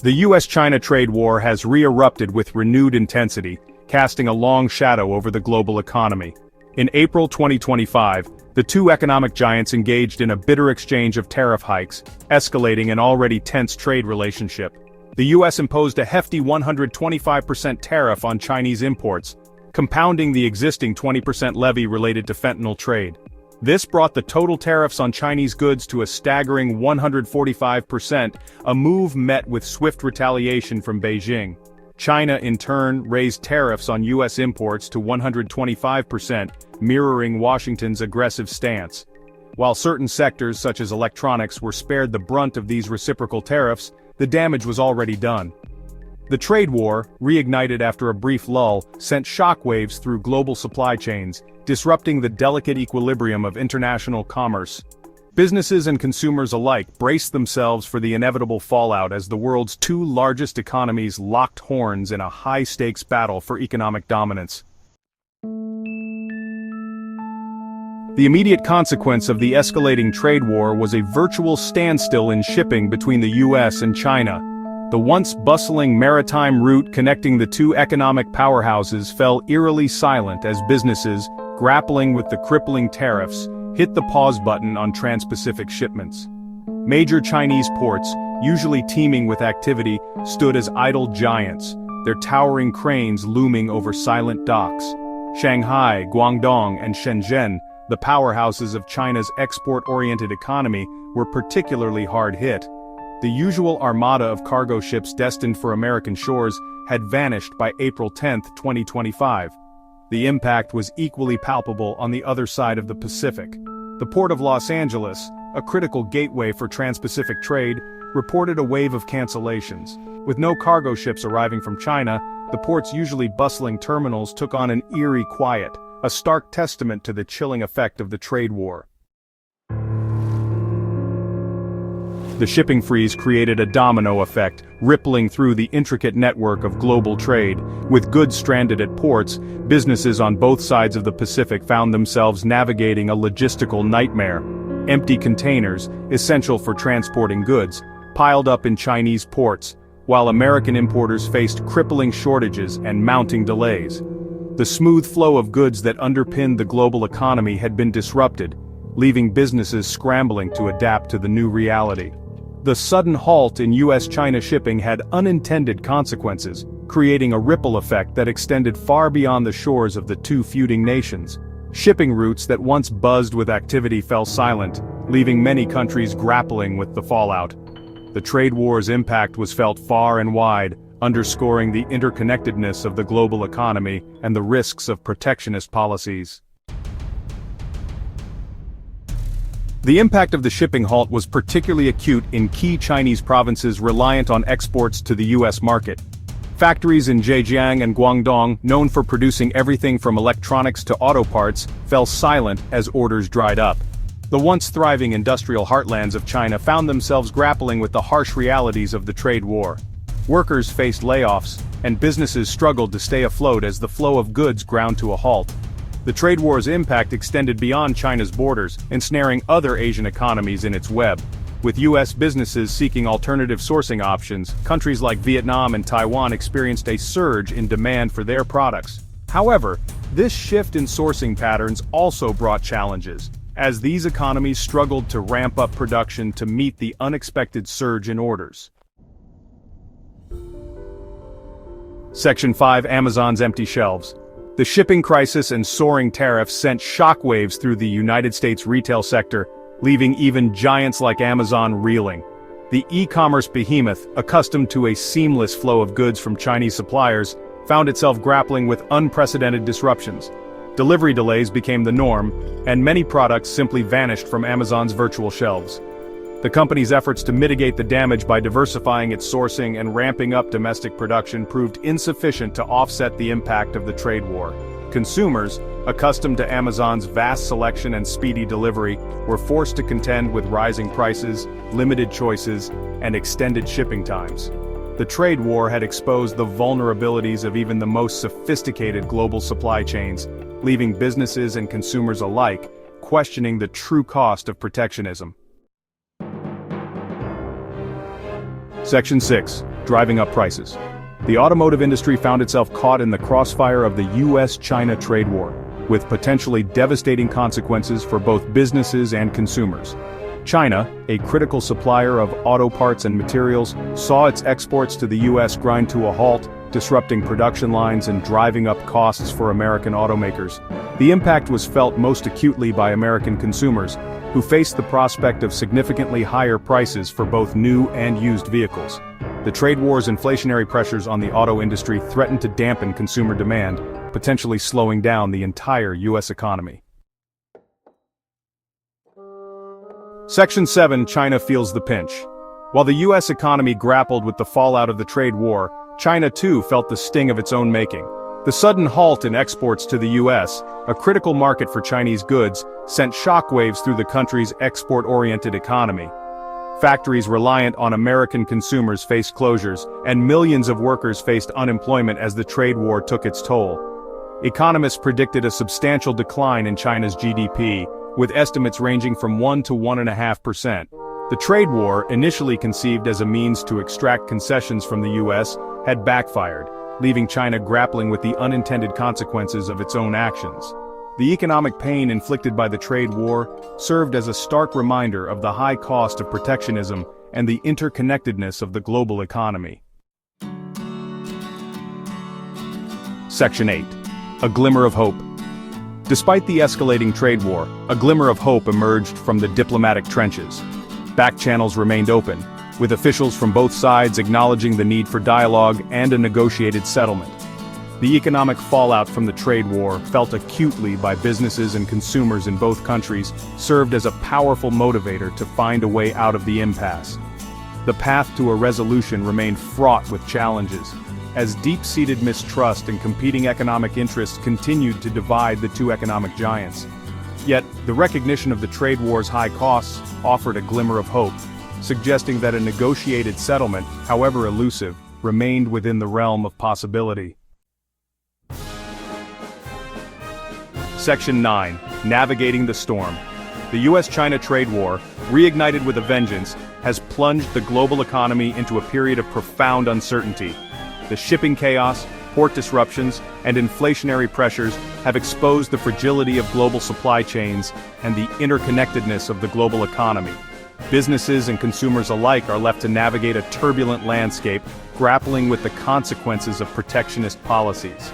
The US-China trade war has re-erupted with renewed intensity, casting a long shadow over the global economy. In April 2025, the two economic giants engaged in a bitter exchange of tariff hikes, escalating an already tense trade relationship. The US imposed a hefty 125% tariff on Chinese imports, compounding the existing 20% levy related to fentanyl trade. This brought the total tariffs on Chinese goods to a staggering 145%, a move met with swift retaliation from Beijing. China, in turn, raised tariffs on US imports to 125%, mirroring Washington's aggressive stance. While certain sectors such as electronics were spared the brunt of these reciprocal tariffs, the damage was already done. The trade war, reignited after a brief lull, sent shockwaves through global supply chains, disrupting the delicate equilibrium of international commerce. Businesses and consumers alike braced themselves for the inevitable fallout as the world's two largest economies locked horns in a high-stakes battle for economic dominance. The immediate consequence of the escalating trade war was a virtual standstill in shipping between the US and China. The once bustling maritime route connecting the two economic powerhouses fell eerily silent as businesses, grappling with the crippling tariffs, hit the pause button on trans-Pacific shipments. Major Chinese ports, usually teeming with activity, stood as idle giants, their towering cranes looming over silent docks. Shanghai, Guangdong, and Shenzhen, the powerhouses of China's export-oriented economy, were particularly hard hit. The usual armada of cargo ships destined for American shores had vanished by April 10, 2025. The impact was equally palpable on the other side of the Pacific. The Port of Los Angeles, a critical gateway for trans-Pacific trade, reported a wave of cancellations. With no cargo ships arriving from China, the port's usually bustling terminals took on an eerie quiet, a stark testament to the chilling effect of the trade war. The shipping freeze created a domino effect, rippling through the intricate network of global trade. With goods stranded at ports, businesses on both sides of the Pacific found themselves navigating a logistical nightmare. Empty containers, essential for transporting goods, piled up in Chinese ports, while American importers faced crippling shortages and mounting delays. The smooth flow of goods that underpinned the global economy had been disrupted, leaving businesses scrambling to adapt to the new reality. The sudden halt in US-China shipping had unintended consequences, creating a ripple effect that extended far beyond the shores of the two feuding nations. Shipping routes that once buzzed with activity fell silent, leaving many countries grappling with the fallout. The trade war's impact was felt far and wide, underscoring the interconnectedness of the global economy and the risks of protectionist policies. The impact of the shipping halt was particularly acute in key Chinese provinces reliant on exports to the US market. Factories in Zhejiang and Guangdong, known for producing everything from electronics to auto parts, fell silent as orders dried up. The once thriving industrial heartlands of China found themselves grappling with the harsh realities of the trade war. Workers faced layoffs, and businesses struggled to stay afloat as the flow of goods ground to a halt. The trade war's impact extended beyond China's borders, ensnaring other Asian economies in its web. With US businesses seeking alternative sourcing options, countries like Vietnam and Taiwan experienced a surge in demand for their products. However, this shift in sourcing patterns also brought challenges, as these economies struggled to ramp up production to meet the unexpected surge in orders. Section 5: Amazon's empty shelves. The shipping crisis and soaring tariffs sent shockwaves through the United States retail sector, leaving even giants like Amazon reeling. The e-commerce behemoth, accustomed to a seamless flow of goods from Chinese suppliers, found itself grappling with unprecedented disruptions. Delivery delays became the norm, and many products simply vanished from Amazon's virtual shelves. The company's efforts to mitigate the damage by diversifying its sourcing and ramping up domestic production proved insufficient to offset the impact of the trade war. Consumers, accustomed to Amazon's vast selection and speedy delivery, were forced to contend with rising prices, limited choices, and extended shipping times. The trade war had exposed the vulnerabilities of even the most sophisticated global supply chains, leaving businesses and consumers alike questioning the true cost of protectionism. Section 6: driving up prices. The automotive industry found itself caught in the crossfire of the U.S.-China trade war, with potentially devastating consequences for both businesses and consumers. China, a critical supplier of auto parts and materials, saw its exports to the U.S. grind to a halt, disrupting production lines and driving up costs for American automakers. The impact was felt most acutely by American consumers, who faced the prospect of significantly higher prices for both new and used vehicles. The trade war's inflationary pressures on the auto industry threatened to dampen consumer demand, potentially slowing down the entire U.S. economy. Section 7. China feels the pinch. While the U.S. economy grappled with the fallout of the trade war, China too felt the sting of its own making. The sudden halt in exports to the U.S., a critical market for Chinese goods, sent shockwaves through the country's export-oriented economy. Factories reliant on American consumers faced closures, and millions of workers faced unemployment as the trade war took its toll. Economists predicted a substantial decline in China's GDP, with estimates ranging from 1 to 1.5%. The trade war, initially conceived as a means to extract concessions from the U.S., had backfired, leaving China grappling with the unintended consequences of its own actions. The economic pain inflicted by the trade war served as a stark reminder of the high cost of protectionism and the interconnectedness of the global economy. Section 8. A Glimmer of Hope. Despite the escalating trade war, a glimmer of hope emerged from the diplomatic trenches. Back channels remained open, with officials from both sides acknowledging the need for dialogue and a negotiated settlement. The economic fallout from the trade war, felt acutely by businesses and consumers in both countries, served as a powerful motivator to find a way out of the impasse. The path to a resolution remained fraught with challenges, as deep-seated mistrust and competing economic interests continued to divide the two economic giants. Yet, the recognition of the trade war's high costs offered a glimmer of hope, suggesting that a negotiated settlement, however elusive, remained within the realm of possibility. Section 9. Navigating the Storm. The U.S.-China trade war, reignited with a vengeance, has plunged the global economy into a period of profound uncertainty. The shipping chaos, port disruptions, and inflationary pressures have exposed the fragility of global supply chains and the interconnectedness of the global economy. Businesses and consumers alike are left to navigate a turbulent landscape, grappling with the consequences of protectionist policies.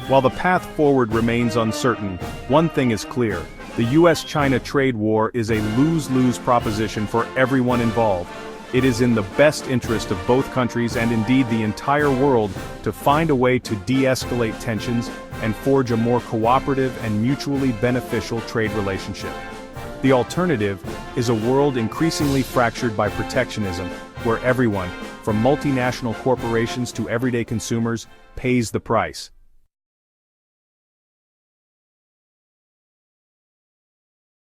While the path forward remains uncertain, one thing is clear: the U.S.-China trade war is a lose-lose proposition for everyone involved. It is in the best interest of both countries and indeed the entire world to find a way to de-escalate tensions and forge a more cooperative and mutually beneficial trade relationship. The alternative is a world increasingly fractured by protectionism, where everyone, from multinational corporations to everyday consumers, pays the price.